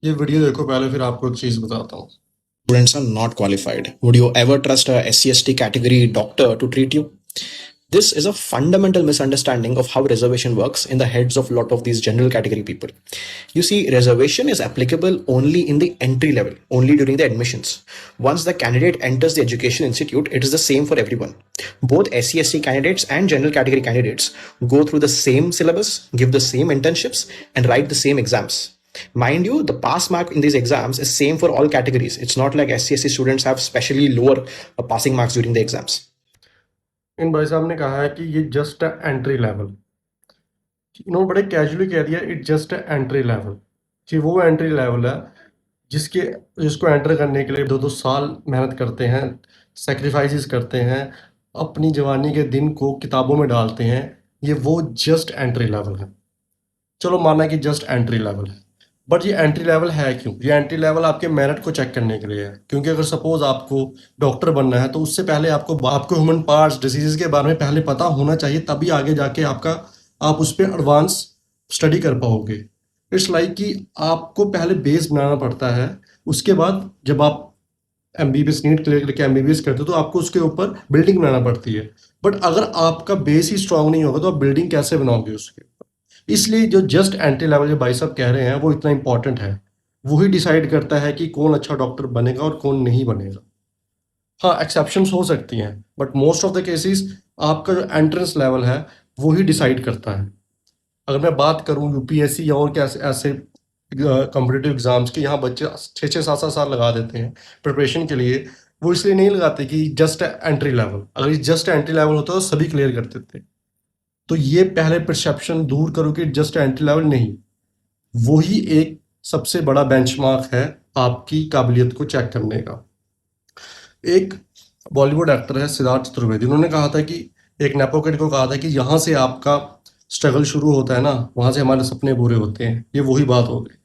ये वीडियो देखो पहले, फिर आपको एक चीज बताता हूँ। Students are not qualified. Would you ever trust a SC/ST category doctor to treat you? This is a fundamental misunderstanding of how reservation works in the heads of a lot of these general category people. You see, reservation is applicable only in the entry level, only during the admissions. Once the candidate enters the education institute, it is the same for everyone. Both SC/ST candidates and general category candidates go through the same syllabus, give the same internships, and write the same exams. Mind you, the pass mark in these exams is same for all categories. It's not like SC/ST students have specially lower passing marks during the exams. इन भाई साहब ने कहा है कि ये just entry level. इन्होंने बड़े casually कह दिया इट जस्ट एंट्री लेवल। कि वो एंट्री लेवल है जिसके जिसको एंटर करने के लिए 2-2 साल मेहनत करते हैं, सेक्रीफाइसेस करते हैं, अपनी जवानी के दिन को किताबों में डालते हैं। ये वो जस्ट एंट्री लेवल है। चलो माना कि जस्ट एंट्री लेवल है, बट ये एंट्री लेवल है क्यों? ये एंट्री लेवल आपके मेरिट को चेक करने के लिए है। क्योंकि अगर सपोज आपको डॉक्टर बनना है तो उससे पहले आपको ह्यूमन पार्ट्स डिसीजेज के बारे में पहले पता होना चाहिए, तभी आगे जाके आप उस पर एडवांस स्टडी कर पाओगे। इट्स लाइक कि आपको पहले बेस बनाना पड़ता है, उसके बाद जब आप एमबीबीएस नीट क्लियर करके एमबीबीएस करते हो तो आपको उसके ऊपर बिल्डिंग बनाना पड़ती है। बट अगर आपका बेस ही स्ट्रांग नहीं होगा तो आप बिल्डिंग कैसे बनाओगे उसके? इसलिए जो जस्ट एंट्री लेवल जो भाई साहब कह रहे हैं वो इतना इंपॉर्टेंट है। वो ही डिसाइड करता है कि कौन अच्छा डॉक्टर बनेगा और कौन नहीं बनेगा। हाँ, एक्सेप्शंस हो सकती हैं, but most of the cases आपका जो एंट्रेंस लेवल है वो ही डिसाइड करता है। अगर मैं बात करूँ यूपीएससी या और क्या ऐसे कॉम्पिटिटिव एग्जाम्स के, यहाँ बच्चे 6-6 7-7 साल लगा देते हैं प्रिपरेशन के लिए। वो इसलिए नहीं लगाते कि जस्ट एंट्री लेवल, अगर ये जस्ट एंट्री लेवल होता तो सभी क्लियर करते थे। तो ये पहले परसेप्शन दूर करो कि जस्ट एंट्री लेवल नहीं, वही एक सबसे बड़ा बेंचमार्क है आपकी काबिलियत को चेक करने का। एक बॉलीवुड एक्टर है सिद्धार्थ चतुर्वेदी, उन्होंने कहा था कि एक नेपो किड को कहा था कि यहाँ से आपका स्ट्रगल शुरू होता है ना, वहाँ से हमारे सपने पूरे होते हैं। ये वही बात हो गई।